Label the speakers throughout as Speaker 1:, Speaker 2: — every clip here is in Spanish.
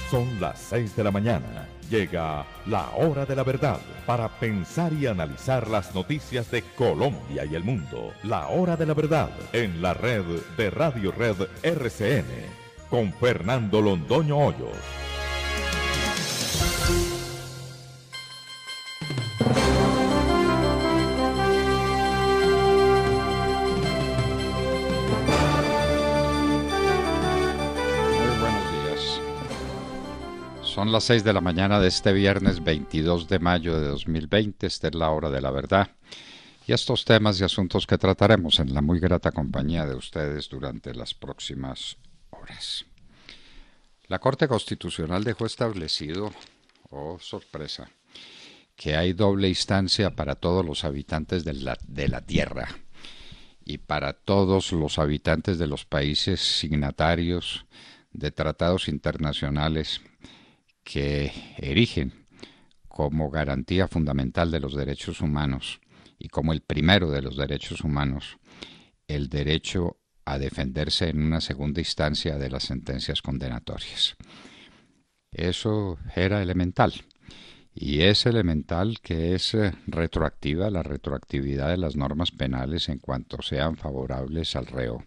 Speaker 1: Son las 6 de la mañana. Llega la hora de la verdad para pensar y analizar las noticias de Colombia y el mundo. La hora de la verdad en la red de Radio Red RCN con Fernando Londoño Hoyos.
Speaker 2: Son las 6 de la mañana de este viernes 22 de mayo de 2020, esta es la hora de la verdad y estos temas y asuntos que trataremos en la muy grata compañía de ustedes durante las próximas horas. La Corte Constitucional dejó establecido, oh sorpresa, que hay doble instancia para todos los habitantes de la Tierra y para todos los habitantes de los países signatarios de tratados internacionales que erigen como garantía fundamental de los derechos humanos y como el primero de los derechos humanos el derecho a defenderse en una segunda instancia de las sentencias condenatorias. Eso era elemental y es elemental que es retroactiva la retroactividad de las normas penales en cuanto sean favorables al reo.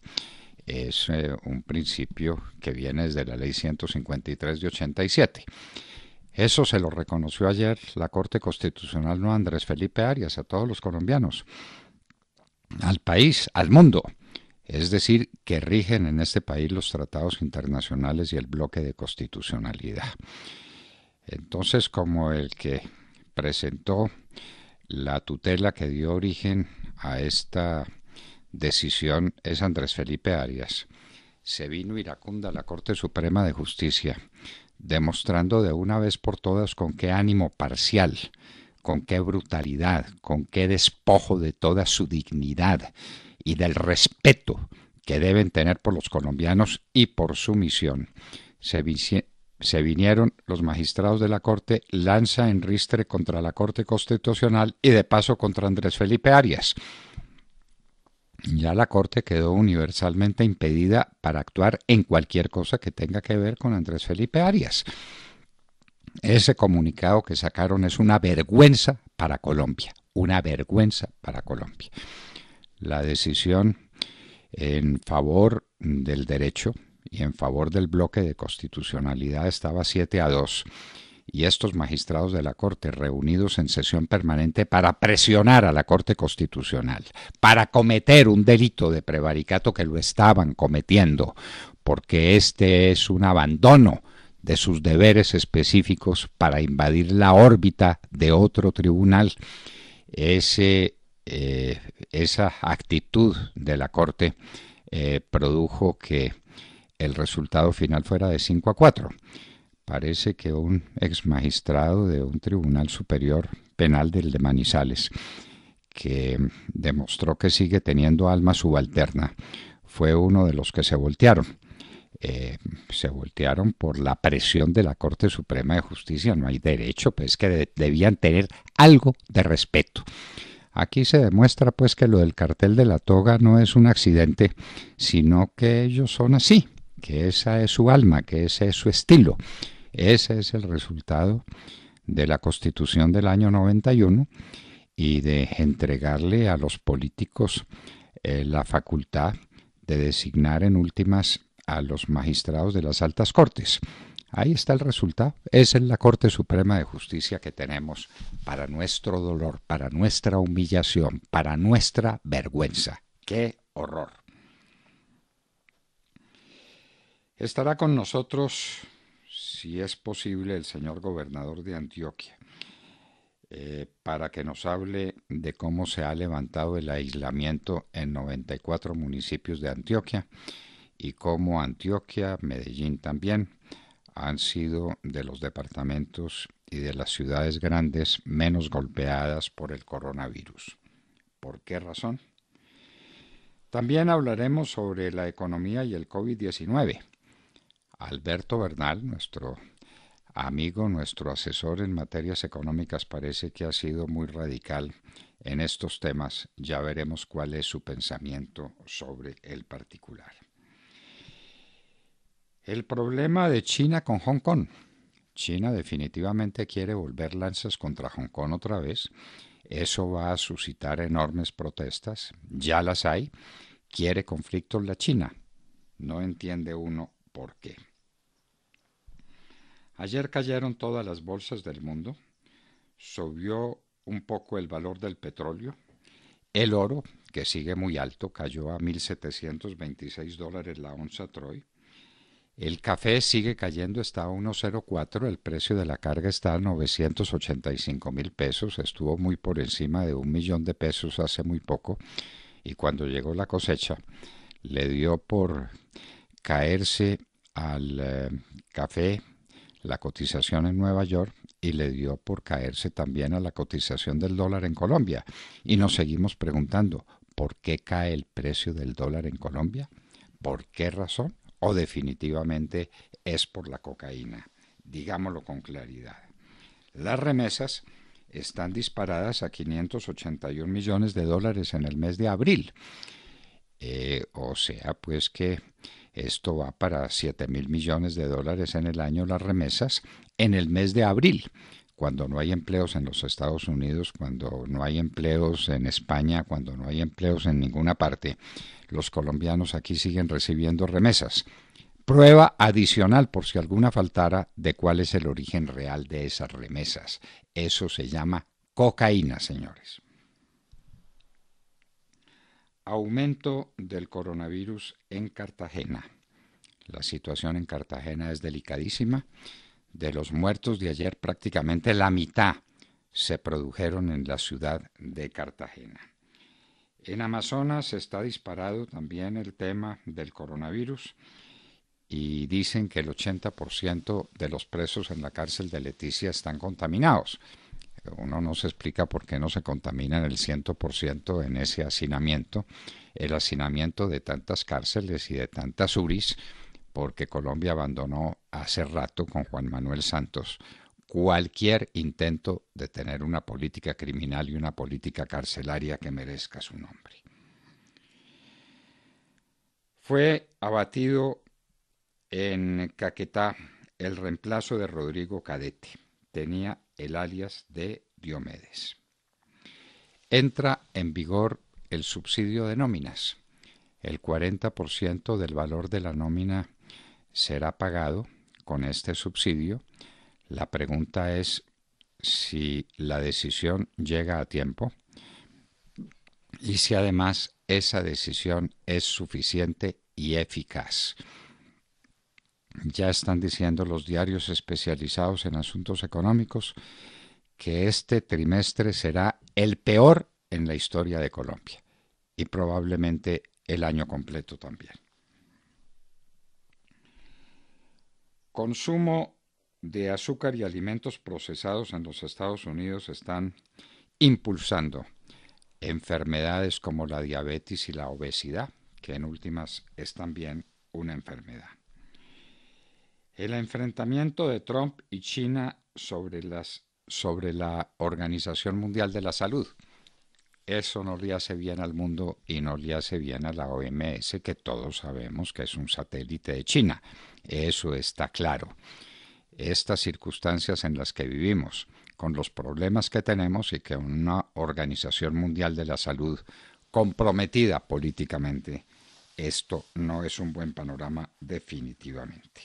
Speaker 2: Es un principio que viene desde la Ley 153 de 87. Eso se lo reconoció ayer la Corte Constitucional, no a Andrés Felipe Arias, a todos los colombianos, al país, al mundo. Es decir, que rigen en este país los tratados internacionales y el bloque de constitucionalidad. Entonces, como el que presentó la tutela que dio origen a esta decisión es Andrés Felipe Arias, se vino iracunda a la Corte Suprema de Justicia, demostrando de una vez por todas con qué ánimo parcial, con qué brutalidad, con qué despojo de toda su dignidad y del respeto que deben tener por los colombianos y por su misión, se vinieron los magistrados de la Corte lanza en ristre contra la Corte Constitucional y de paso contra Andrés Felipe Arias. Ya la Corte quedó universalmente impedida para actuar en cualquier cosa que tenga que ver con Andrés Felipe Arias. Ese comunicado que sacaron es una vergüenza para Colombia, una vergüenza para Colombia. La decisión en favor del derecho y en favor del bloque de constitucionalidad estaba 7-2. Y estos magistrados de la Corte reunidos en sesión permanente para presionar a la Corte Constitucional, para cometer un delito de prevaricato que lo estaban cometiendo, porque este es un abandono de sus deberes específicos para invadir la órbita de otro tribunal. Esa actitud de la Corte produjo que el resultado final fuera de 5-4. Parece que un ex magistrado de un tribunal superior penal del de Manizales, que demostró que sigue teniendo alma subalterna, fue uno de los que se voltearon. Se voltearon por la presión de la Corte Suprema de Justicia. No hay derecho, pues que debían tener algo de respeto. Aquí se demuestra pues que lo del cartel de la toga no es un accidente, sino que ellos son así, que esa es su alma, que ese es su estilo. Ese es el resultado de la Constitución del año 91 y de entregarle a los políticos la facultad de designar en últimas a los magistrados de las altas cortes. Ahí está el resultado. Esa es la Corte Suprema de Justicia que tenemos para nuestro dolor, para nuestra humillación, para nuestra vergüenza. ¡Qué horror! Estará con nosotros, si es posible, el señor gobernador de Antioquia, para que nos hable de cómo se ha levantado el aislamiento en 94 municipios de Antioquia y cómo Antioquia, Medellín también, han sido de los departamentos y de las ciudades grandes menos golpeadas por el coronavirus. ¿Por qué razón? También hablaremos sobre la economía y el COVID-19. Alberto Bernal, nuestro amigo, nuestro asesor en materias económicas, parece que ha sido muy radical en estos temas. Ya veremos cuál es su pensamiento sobre el particular. El problema de China con Hong Kong. China definitivamente quiere volver lanzas contra Hong Kong otra vez. Eso va a suscitar enormes protestas. Ya las hay. Quiere conflictos la China. No entiende uno por qué. Ayer cayeron todas las bolsas del mundo. Subió un poco el valor del petróleo. El oro, que sigue muy alto, cayó a $1,726 la onza Troy. El café sigue cayendo, está a 1,04, el precio de la carga está a 985,000 pesos, estuvo muy por encima de 1 millón de pesos hace muy poco, y cuando llegó la cosecha le dio por caerse al café la cotización en Nueva York y le dio por caerse también a la cotización del dólar en Colombia. Y nos seguimos preguntando, ¿por qué cae el precio del dólar en Colombia? ¿Por qué razón? ¿O definitivamente es por la cocaína? Digámoslo con claridad. Las remesas están disparadas a 581 millones de dólares en el mes de abril. O sea, pues que esto va para 7,000 millones de dólares en el año las remesas en el mes de abril, cuando no hay empleos en los Estados Unidos, cuando no hay empleos en España, cuando no hay empleos en ninguna parte. Los colombianos aquí siguen recibiendo remesas. Prueba adicional, por si alguna faltara, de cuál es el origen real de esas remesas. Eso se llama cocaína, señores. Aumento del coronavirus en Cartagena. La situación en Cartagena es delicadísima. De los muertos de ayer, prácticamente la mitad se produjeron en la ciudad de Cartagena. En Amazonas está disparado también el tema del coronavirus y dicen que el 80% de los presos en la cárcel de Leticia están contaminados. Uno no se explica por qué no se contaminan el 100% en ese hacinamiento, el hacinamiento de tantas cárceles y de tantas URIs, porque Colombia abandonó hace rato con Juan Manuel Santos cualquier intento de tener una política criminal y una política carcelaria que merezca su nombre. Fue abatido en Caquetá el reemplazo de Rodrigo Cadete. Tenía el alias de Diomedes. Entra en vigor el subsidio de nóminas. El 40% del valor de la nómina será pagado con este subsidio. La pregunta es si la decisión llega a tiempo y si además esa decisión es suficiente y eficaz. Ya están diciendo los diarios especializados en asuntos económicos que este trimestre será el peor en la historia de Colombia y probablemente el año completo también. Consumo de azúcar y alimentos procesados en los Estados Unidos están impulsando enfermedades como la diabetes y la obesidad, que en últimas es también una enfermedad. El enfrentamiento de Trump y China sobre la Organización Mundial de la Salud. Eso no le hace bien al mundo y no le hace bien a la OMS, que todos sabemos que es un satélite de China. Eso está claro. Estas circunstancias en las que vivimos, con los problemas que tenemos y que una Organización Mundial de la Salud comprometida políticamente, esto no es un buen panorama definitivamente.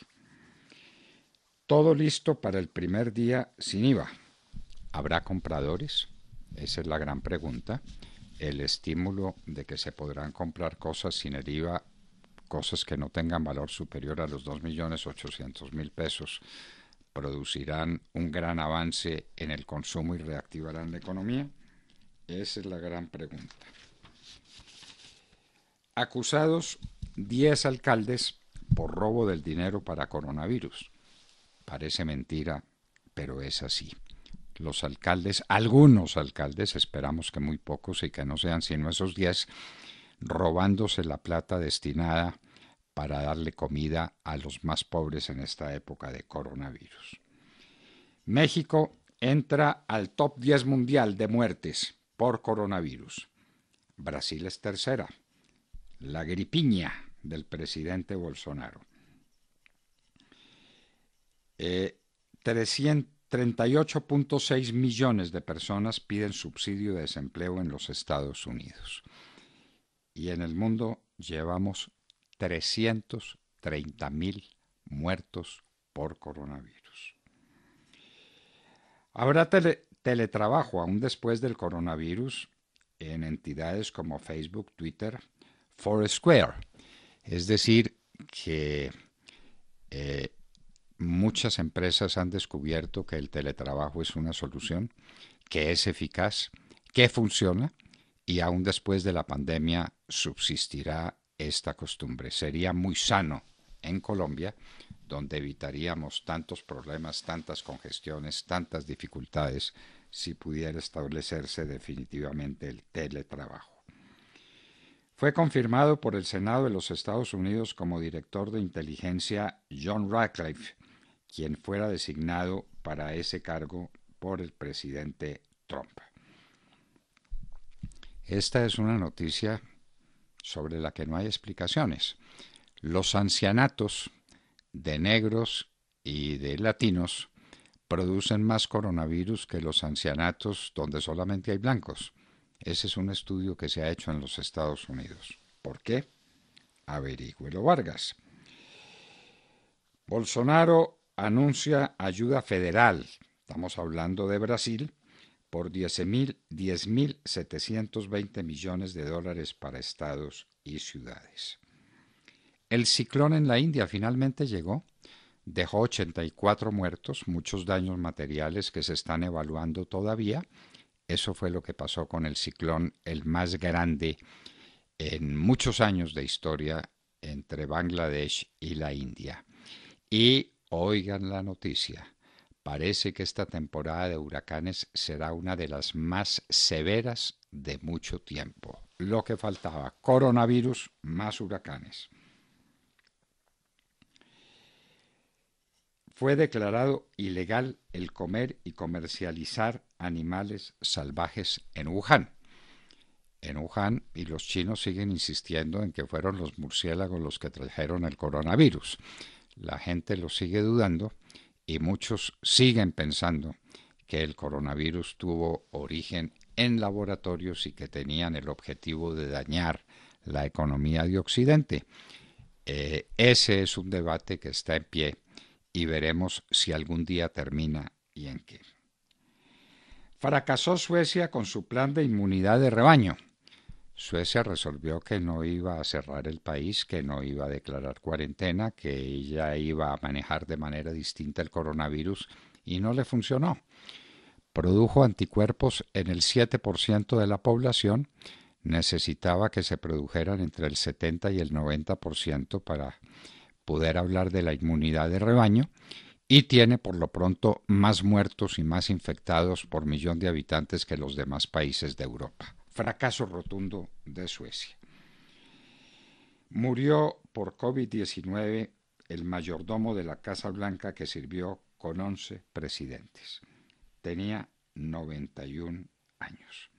Speaker 2: Todo listo para el primer día sin IVA. ¿Habrá compradores? Esa es la gran pregunta. El estímulo de que se podrán comprar cosas sin el IVA, cosas que no tengan valor superior a los 2,800,000 pesos, producirán un gran avance en el consumo y reactivarán la economía. Esa es la gran pregunta. Acusados 10 alcaldes por robo del dinero para coronavirus. Parece mentira, pero es así. Los alcaldes, algunos alcaldes, esperamos que muy pocos y que no sean sino esos 10, robándose la plata destinada para darle comida a los más pobres en esta época de coronavirus. México entra al top 10 mundial de muertes por coronavirus. Brasil es tercera. La gripiña del presidente Bolsonaro. 38.6 millones de personas piden subsidio de desempleo en los Estados Unidos. Y en el mundo llevamos 330.000 muertos por coronavirus. Habrá teletrabajo aún después del coronavirus en entidades como Facebook, Twitter, Foursquare. Es decir, que muchas empresas han descubierto que el teletrabajo es una solución, que es eficaz, que funciona, y aún después de la pandemia subsistirá esta costumbre. Sería muy sano en Colombia, donde evitaríamos tantos problemas, tantas congestiones, tantas dificultades, si pudiera establecerse definitivamente el teletrabajo. Fue confirmado por el Senado de los Estados Unidos como director de inteligencia John Ratcliffe, quien fuera designado para ese cargo por el presidente Trump. Esta es una noticia sobre la que no hay explicaciones. Los ancianatos de negros y de latinos producen más coronavirus que los ancianatos donde solamente hay blancos. Ese es un estudio que se ha hecho en los Estados Unidos. ¿Por qué? Averígüelo, Vargas. Bolsonaro anuncia ayuda federal, estamos hablando de Brasil, por 10.720 millones de dólares para estados y ciudades. El ciclón en la India finalmente llegó, dejó 84 muertos, muchos daños materiales que se están evaluando todavía. Eso fue lo que pasó con el ciclón, el más grande en muchos años de historia entre Bangladesh y la India. Y oigan la noticia, parece que esta temporada de huracanes será una de las más severas de mucho tiempo. Lo que faltaba, coronavirus más huracanes. Fue declarado ilegal el comer y comercializar animales salvajes en Wuhan. En Wuhan, y los chinos siguen insistiendo en que fueron los murciélagos los que trajeron el coronavirus. La gente lo sigue dudando y muchos siguen pensando que el coronavirus tuvo origen en laboratorios y que tenían el objetivo de dañar la economía de Occidente. Ese es un debate que está en pie y veremos si algún día termina y en qué. Fracasó Suecia con su plan de inmunidad de rebaño. Suecia resolvió que no iba a cerrar el país, que no iba a declarar cuarentena, que ella iba a manejar de manera distinta el coronavirus y no le funcionó. Produjo anticuerpos en el 7% de la población, necesitaba que se produjeran entre el 70 y el 90% para poder hablar de la inmunidad de rebaño, y tiene por lo pronto más muertos y más infectados por millón de habitantes que los demás países de Europa. Fracaso rotundo de Suecia. Murió por COVID-19 el mayordomo de la Casa Blanca que sirvió con 11 presidentes. Tenía 91 años.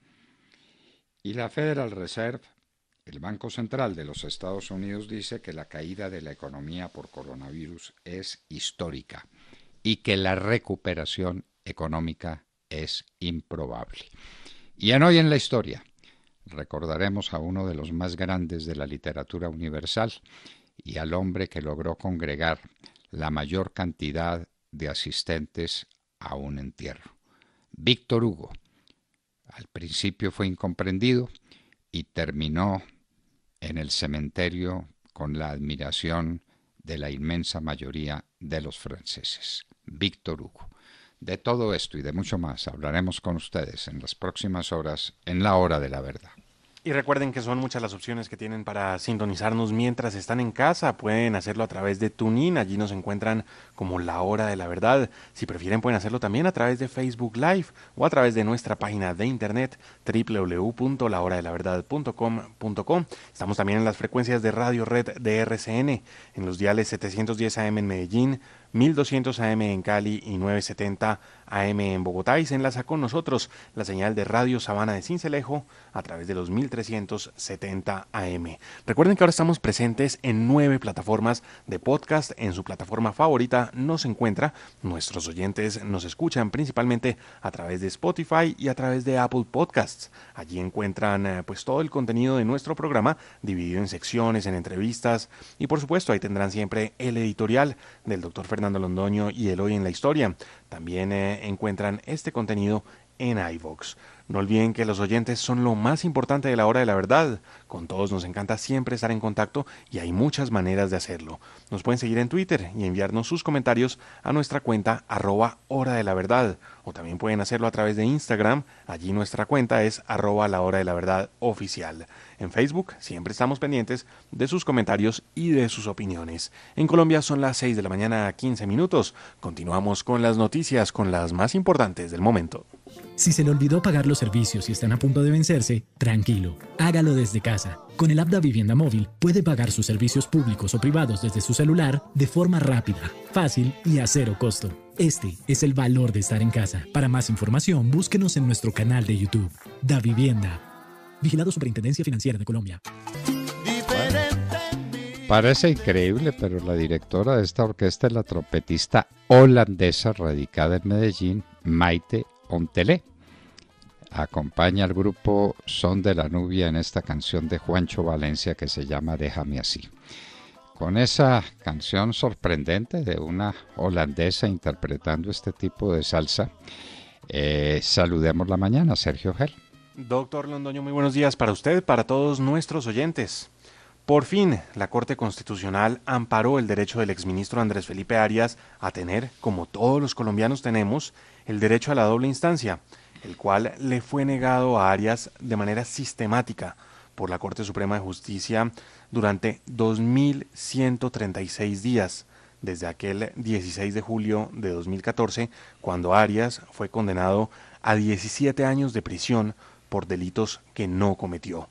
Speaker 2: Y la Federal Reserve, el Banco Central de los Estados Unidos, dice que la caída de la economía por coronavirus es histórica y que la recuperación económica es improbable. Y en Hoy en la Historia recordaremos a uno de los más grandes de la literatura universal y al hombre que logró congregar la mayor cantidad de asistentes a un entierro. Víctor Hugo. Al principio fue incomprendido y terminó en el cementerio con la admiración de la inmensa mayoría de los franceses. Víctor Hugo. De todo esto y de mucho más hablaremos con ustedes en las próximas horas en La Hora de la Verdad.
Speaker 3: Y recuerden que son muchas las opciones que tienen para sintonizarnos mientras están en casa. Pueden hacerlo a través de TuneIn, allí nos encuentran como La Hora de la Verdad. Si prefieren pueden hacerlo también a través de Facebook Live o a través de nuestra página de internet www.lahoradelaverdad.com.co. Estamos también en las frecuencias de Radio Red de RCN, en los diales 710 AM en Medellín, 1200 AM en Cali y 970 AM en Bogotá, y se enlaza con nosotros la señal de Radio Sabana de Sincelejo a través de los 1370 AM. Recuerden que ahora estamos presentes en 9 plataformas de podcast. En su plataforma favorita nos encuentra. Nuestros oyentes nos escuchan principalmente a través de Spotify y a través de Apple Podcasts. Allí encuentran pues todo el contenido de nuestro programa dividido en secciones, en entrevistas, y por supuesto ahí tendrán siempre el editorial del doctor Fernando Londoño y el Hoy en la Historia. También encuentran este contenido en iVoox. No olviden que los oyentes son lo más importante de la hora de la verdad. Con todos nos encanta siempre estar en contacto y hay muchas maneras de hacerlo. Nos pueden seguir en Twitter y enviarnos sus comentarios a nuestra cuenta @hora de la verdad, o también pueden hacerlo a través de Instagram. Allí nuestra cuenta es @la hora de la verdad oficial. En Facebook siempre estamos pendientes de sus comentarios y de sus opiniones. En Colombia son las 6 de la mañana, 15 minutos. Continuamos con las noticias, con las más importantes del momento.
Speaker 4: Si se le olvidó pagar los servicios y están a punto de vencerse, tranquilo, hágalo desde casa. Con el app Da Vivienda Móvil puede pagar sus servicios públicos o privados desde su celular de forma rápida, fácil y a cero costo. Este es el valor de estar en casa. Para más información, búsquenos en nuestro canal de YouTube. Da Vivienda. Vigilado Superintendencia Financiera de Colombia.
Speaker 2: Parece increíble, pero la directora de esta orquesta es la trompetista holandesa radicada en Medellín, Maite Ontelé. Acompaña al grupo Son de la Nubia en esta canción de Juancho Valencia que se llama Déjame así. Con esa canción sorprendente de una holandesa interpretando este tipo de salsa, saludemos la mañana, Sergio Gel.
Speaker 3: Doctor Londoño, muy buenos días para usted, para todos nuestros oyentes. Por fin, la Corte Constitucional amparó el derecho del exministro Andrés Felipe Arias a tener, como todos los colombianos tenemos, el derecho a la doble instancia, el cual le fue negado a Arias de manera sistemática por la Corte Suprema de Justicia durante 2.136 días, desde aquel 16 de julio de 2014, cuando Arias fue condenado a 17 años de prisión por delitos que no cometió.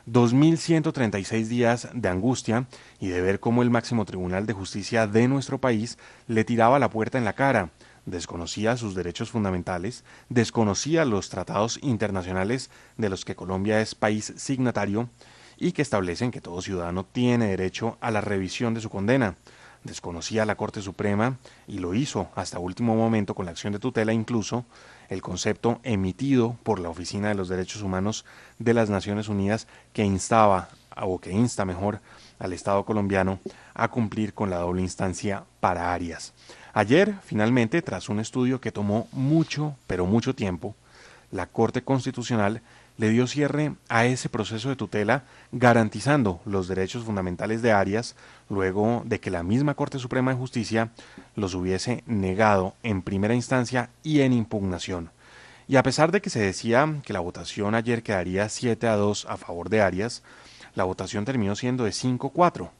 Speaker 3: 2.136 días de angustia y de ver cómo el máximo tribunal de justicia de nuestro país le tiraba la puerta en la cara, desconocía sus derechos fundamentales, desconocía los tratados internacionales de los que Colombia es país signatario y que establecen que todo ciudadano tiene derecho a la revisión de su condena. Desconocía a la Corte Suprema y lo hizo hasta último momento con la acción de tutela, incluso el concepto emitido por la Oficina de los Derechos Humanos de las Naciones Unidas que insta mejor al Estado colombiano a cumplir con la doble instancia para Arias. Ayer, finalmente, tras un estudio que tomó mucho, pero mucho tiempo, la Corte Constitucional le dio cierre a ese proceso de tutela, garantizando los derechos fundamentales de Arias, luego de que la misma Corte Suprema de Justicia los hubiese negado en primera instancia y en impugnación. Y a pesar de que se decía que la votación ayer quedaría 7-2 a favor de Arias, la votación terminó siendo de 5-4.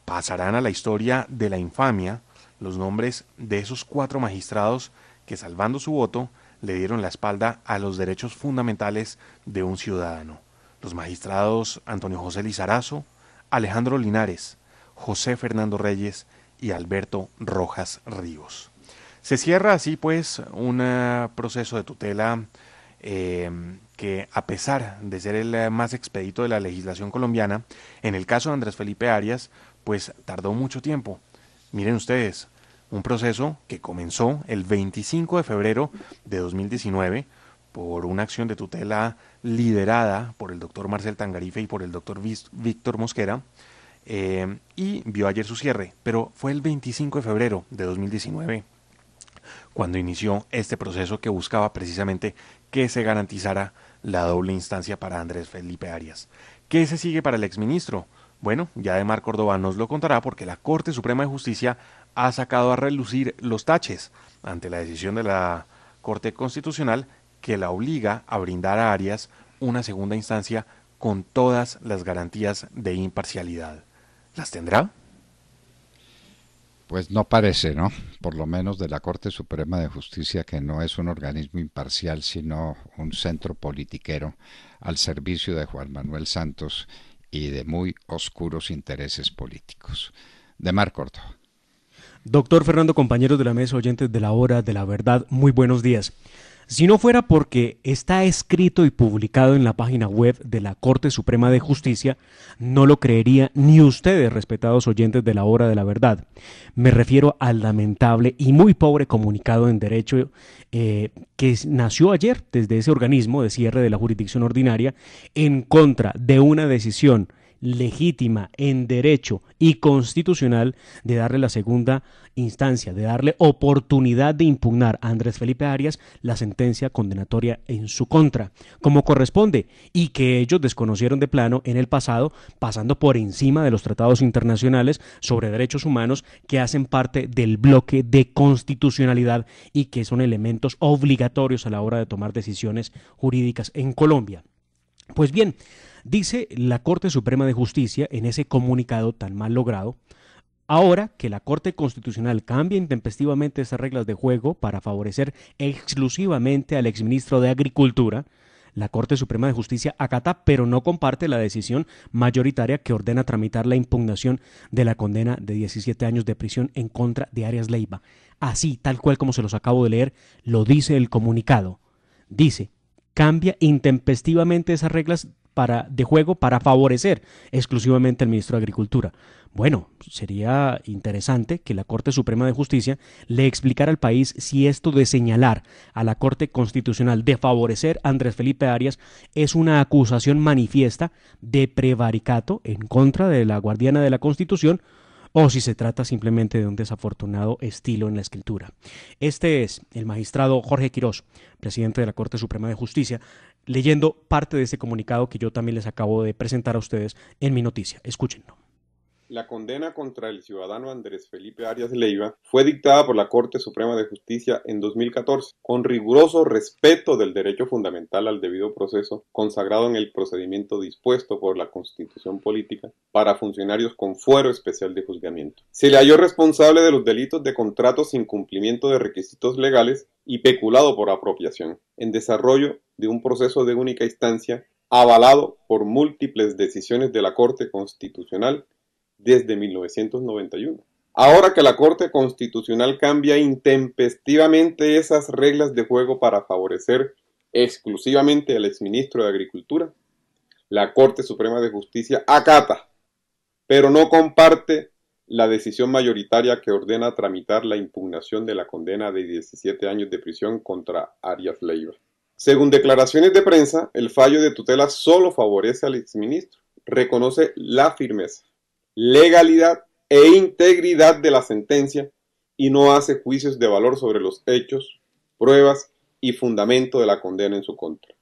Speaker 3: Pasarán a la historia de la infamia los nombres de esos 4 magistrados que, salvando su voto, le dieron la espalda a los derechos fundamentales de un ciudadano. Los magistrados Antonio José Lizarazo, Alejandro Linares, José Fernando Reyes y Alberto Rojas Ríos. Se cierra así pues un proceso de tutela que, a pesar de ser el más expedito de la legislación colombiana, en el caso de Andrés Felipe Arias, pues tardó mucho tiempo. Miren ustedes, un proceso que comenzó el 25 de febrero de 2019 por una acción de tutela liderada por el doctor Marcel Tangarife y por el doctor Víctor Mosquera, y vio ayer su cierre, pero fue el 25 de febrero de 2019 cuando inició este proceso que buscaba precisamente que se garantizara la doble instancia para Andrés Felipe Arias. ¿Qué se sigue para el exministro? Bueno, ya Ademar Córdoba nos lo contará porque la Corte Suprema de Justicia ha sacado a relucir los taches ante la decisión de la Corte Constitucional que la obliga a brindar a Arias una segunda instancia con todas las garantías de imparcialidad. ¿Las tendrá?
Speaker 2: Pues no parece, ¿no? Por lo menos de la Corte Suprema de Justicia, que no es un organismo imparcial, sino un centro politiquero al servicio de Juan Manuel Santos y de muy oscuros intereses políticos. Ademar Córdoba.
Speaker 5: Doctor Fernando, compañeros de la mesa, oyentes de la hora de la verdad, muy buenos días. Si no fuera porque está escrito y publicado en la página web de la Corte Suprema de Justicia, no lo creería ni ustedes, respetados oyentes de la hora de la verdad. Me refiero al lamentable y muy pobre comunicado en derecho que nació ayer desde ese organismo de cierre de la jurisdicción ordinaria en contra de una decisión legítima en derecho y constitucional de darle la segunda instancia, de darle oportunidad de impugnar a Andrés Felipe Arias la sentencia condenatoria en su contra, como corresponde, y que ellos desconocieron de plano en el pasado, pasando por encima de los tratados internacionales sobre derechos humanos que hacen parte del bloque de constitucionalidad y que son elementos obligatorios a la hora de tomar decisiones jurídicas en Colombia. Pues bien, dice la Corte Suprema de Justicia en ese comunicado tan mal logrado: ahora que la Corte Constitucional cambia intempestivamente esas reglas de juego para favorecer exclusivamente al exministro de Agricultura, la Corte Suprema de Justicia acata pero no comparte la decisión mayoritaria que ordena tramitar la impugnación de la condena de 17 años de prisión en contra de Arias Leiva. Así, tal cual como se los acabo de leer, lo dice el comunicado. Dice: cambia intempestivamente esas reglas de juego para favorecer exclusivamente al ministro de Agricultura. Bueno, sería interesante que la Corte Suprema de Justicia le explicara al país si esto de señalar a la Corte Constitucional de favorecer a Andrés Felipe Arias es una acusación manifiesta de prevaricato en contra de la guardiana de la Constitución, o si se trata simplemente de un desafortunado estilo en la escritura. Este es el magistrado Jorge Quirós, presidente de la Corte Suprema de Justicia, leyendo parte de este comunicado que yo también les acabo de presentar a ustedes en mi noticia. Escúchenlo.
Speaker 6: La condena contra el ciudadano Andrés Felipe Arias Leiva fue dictada por la Corte Suprema de Justicia en 2014, con riguroso respeto del derecho fundamental al debido proceso consagrado en el procedimiento dispuesto por la Constitución Política para funcionarios con fuero especial de juzgamiento. Se le halló responsable de los delitos de contrato sin cumplimiento de requisitos legales y peculado por apropiación, en desarrollo de un proceso de única instancia avalado por múltiples decisiones de la Corte Constitucional desde 1991. Ahora que la Corte Constitucional cambia intempestivamente esas reglas de juego para favorecer exclusivamente al exministro de Agricultura, la Corte Suprema de Justicia acata, pero no comparte la decisión mayoritaria que ordena tramitar la impugnación de la condena de 17 años de prisión contra Arias Leiva. Según declaraciones de prensa, el fallo de tutela solo favorece al exministro, reconoce la firmeza, legalidad e integridad de la sentencia y no hace juicios de valor sobre los hechos, pruebas y fundamento de la condena en su contra.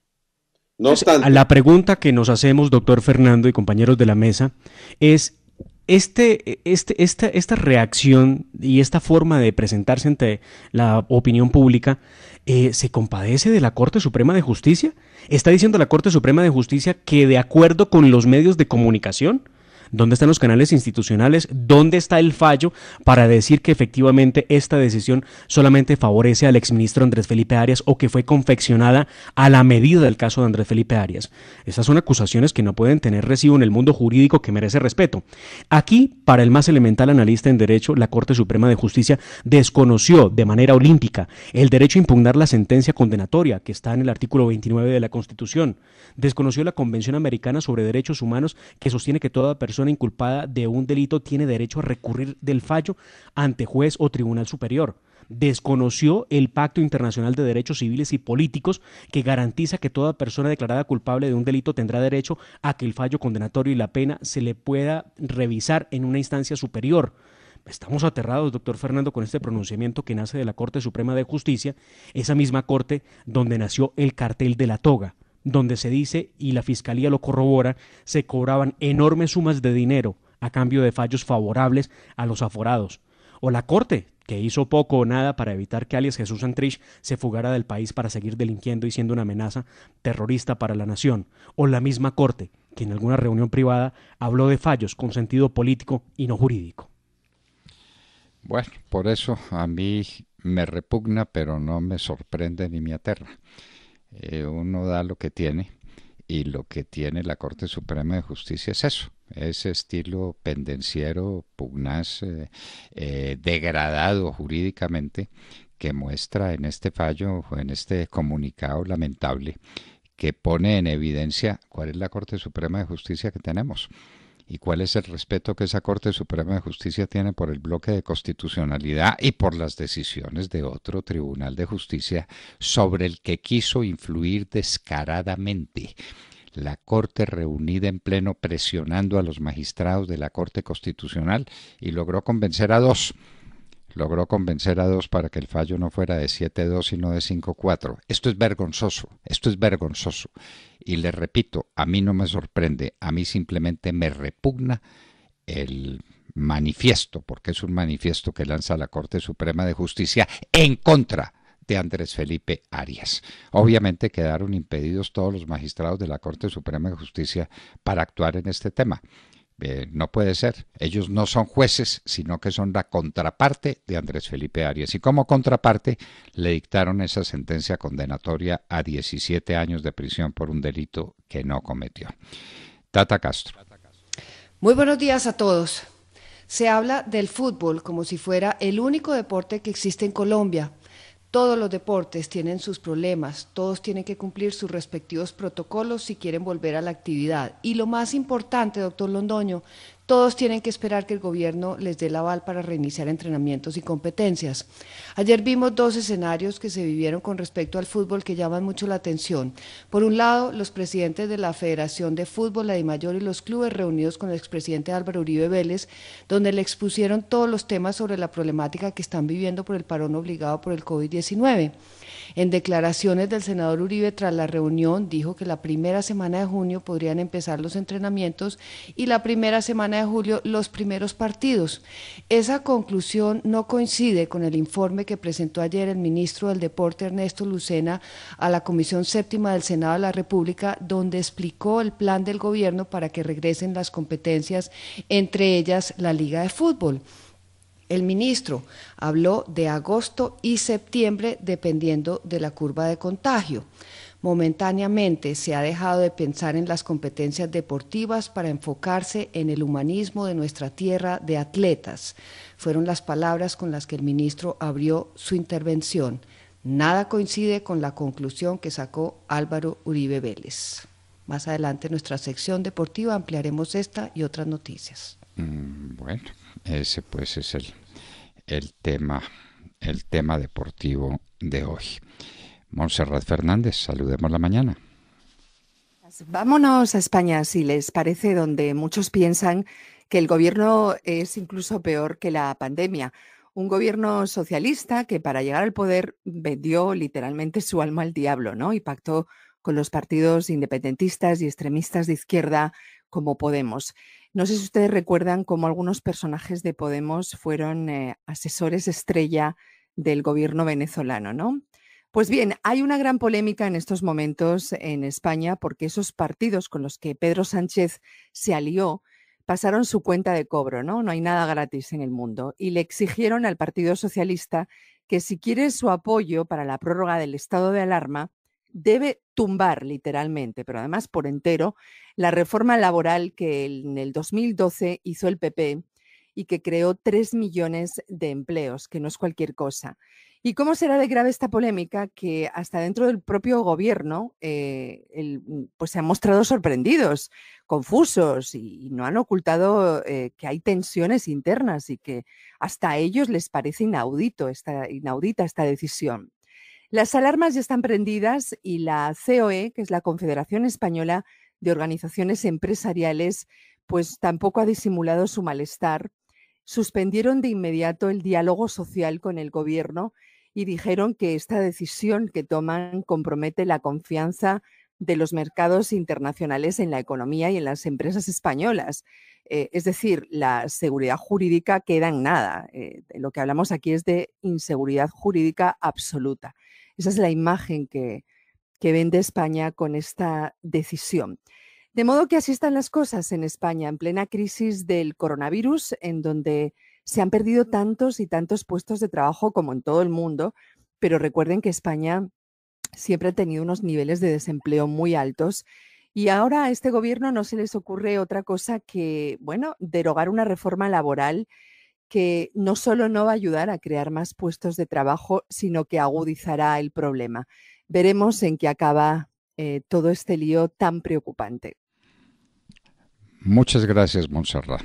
Speaker 6: No obstante,
Speaker 5: la pregunta que nos hacemos, doctor Fernando y compañeros de la mesa, es esta reacción y esta forma de presentarse ante la opinión pública, ¿se compadece de la Corte Suprema de Justicia? ¿Está diciendo la Corte Suprema de Justicia que, de acuerdo con los medios de comunicación, dónde están los canales institucionales, dónde está el fallo para decir que efectivamente esta decisión solamente favorece al exministro Andrés Felipe Arias o que fue confeccionada a la medida del caso de Andrés Felipe Arias? Esas son acusaciones que no pueden tener recibo en el mundo jurídico, que merece respeto. Aquí, para el más elemental analista en derecho, la Corte Suprema de Justicia desconoció de manera olímpica el derecho a impugnar la sentencia condenatoria que está en el artículo 29 de la Constitución. Desconoció la Convención Americana sobre Derechos Humanos, que sostiene que toda persona inculpada de un delito tiene derecho a recurrir del fallo ante juez o tribunal superior. Desconoció el Pacto Internacional de Derechos Civiles y Políticos, que garantiza que toda persona declarada culpable de un delito tendrá derecho a que el fallo condenatorio y la pena se le pueda revisar en una instancia superior. Estamos aterrados, doctor Fernando, con este pronunciamiento que nace de la Corte Suprema de Justicia, esa misma Corte donde nació el cartel de la toga, donde se dice, y la Fiscalía lo corrobora, se cobraban enormes sumas de dinero a cambio de fallos favorables a los aforados. O la Corte, que hizo poco o nada para evitar que alias Jesús Santrich se fugara del país para seguir delinquiendo y siendo una amenaza terrorista para la nación. O la misma Corte, que en alguna reunión privada habló de fallos con sentido político y no jurídico.
Speaker 2: Bueno, por eso a mí me repugna, pero no me sorprende ni me aterra. Uno da lo que tiene Y lo que tiene la Corte Suprema de Justicia es eso, ese estilo pendenciero, pugnaz, degradado jurídicamente, que muestra en este fallo o en este comunicado lamentable, que pone en evidencia cuál es la Corte Suprema de Justicia que tenemos y cuál es el respeto que esa Corte Suprema de Justicia tiene por el bloque de constitucionalidad y por las decisiones de otro Tribunal de Justicia sobre el que quiso influir descaradamente. La Corte reunida en pleno presionando a los magistrados de la Corte Constitucional y logró convencer a dos. Logró convencer a dos para que el fallo no fuera de 7-2 sino de 5-4. Esto es vergonzoso, esto es vergonzoso. Y le repito, a mí no me sorprende, a mí simplemente me repugna el manifiesto, porque es un manifiesto que lanza la Corte Suprema de Justicia en contra de Andrés Felipe Arias. Obviamente quedaron impedidos todos los magistrados de la Corte Suprema de Justicia para actuar en este tema. No puede ser. Ellos no son jueces, sino que son la contraparte de Andrés Felipe Arias. Y como contraparte le dictaron esa sentencia condenatoria a 17 años de prisión por un delito que no cometió. Tata Castro.
Speaker 7: Muy buenos días a todos. Se habla del fútbol como si fuera el único deporte que existe en Colombia. Todos los deportes tienen sus problemas, todos tienen que cumplir sus respectivos protocolos si quieren volver a la actividad. Y lo más importante, doctor Londoño, todos tienen que esperar que el gobierno les dé el aval para reiniciar entrenamientos y competencias. Ayer vimos dos escenarios que se vivieron con respecto al fútbol que llaman mucho la atención. Por un lado, los presidentes de la Federación de Fútbol, la DIMAYOR y los clubes reunidos con el expresidente Álvaro Uribe Vélez, donde le expusieron todos los temas sobre la problemática que están viviendo por el parón obligado por el COVID-19. En declaraciones del senador Uribe tras la reunión dijo que la primera semana de junio podrían empezar los entrenamientos y la primera semana de julio los primeros partidos. Esa conclusión no coincide con el informe que presentó ayer el ministro del Deporte Ernesto Lucena a la Comisión Séptima del Senado de la República, donde explicó el plan del gobierno para que regresen las competencias, entre ellas la Liga de Fútbol. El ministro habló de agosto y septiembre dependiendo de la curva de contagio. Momentáneamente se ha dejado de pensar en las competencias deportivas para enfocarse en el humanismo de nuestra tierra de atletas. Fueron las palabras con las que el ministro abrió su intervención. Nada coincide con la conclusión que sacó Álvaro Uribe Vélez. Más adelante en nuestra sección deportiva ampliaremos esta y otras noticias.
Speaker 2: Bueno, ese pues es el tema deportivo de hoy. Montserrat Fernández, saludemos la mañana.
Speaker 8: Vámonos a España, si les parece, donde muchos piensan que el gobierno es incluso peor que la pandemia. Un gobierno socialista que para llegar al poder vendió literalmente su alma al diablo, ¿no? Y pactó con los partidos independentistas y extremistas de izquierda como Podemos. No sé si ustedes recuerdan cómo algunos personajes de Podemos fueron asesores estrella del gobierno venezolano, ¿no? Pues bien, hay una gran polémica en estos momentos en España porque esos partidos con los que Pedro Sánchez se alió pasaron su cuenta de cobro, ¿no? No hay nada gratis en el mundo. Y le exigieron al Partido Socialista que si quiere su apoyo para la prórroga del estado de alarma, debe tumbar literalmente, pero además por entero, la reforma laboral que en el 2012 hizo el PP y que creó 3 millones de empleos, que no es cualquier cosa. ¿Y cómo será de grave esta polémica? Que hasta dentro del propio gobierno pues se han mostrado sorprendidos, confusos y no han ocultado que hay tensiones internas y que hasta a ellos les parece inaudita esta decisión. Las alarmas ya están prendidas y la COE, que es la Confederación Española de Organizaciones Empresariales, pues tampoco ha disimulado su malestar. Suspendieron de inmediato el diálogo social con el gobierno y dijeron que esta decisión que toman compromete la confianza de los mercados internacionales en la economía y en las empresas españolas. Es decir, la seguridad jurídica queda en nada. Lo que hablamos aquí es de inseguridad jurídica absoluta. Esa es la imagen que vende España con esta decisión. De modo que así están las cosas en España, en plena crisis del coronavirus, en donde se han perdido tantos y tantos puestos de trabajo como en todo el mundo, pero recuerden que España siempre ha tenido unos niveles de desempleo muy altos Y ahora a este gobierno no se les ocurre otra cosa que, bueno, derogar una reforma laboral que no solo no va a ayudar a crear más puestos de trabajo, sino que agudizará el problema. Veremos en qué acaba todo este lío tan preocupante.
Speaker 2: Muchas gracias, Montserrat.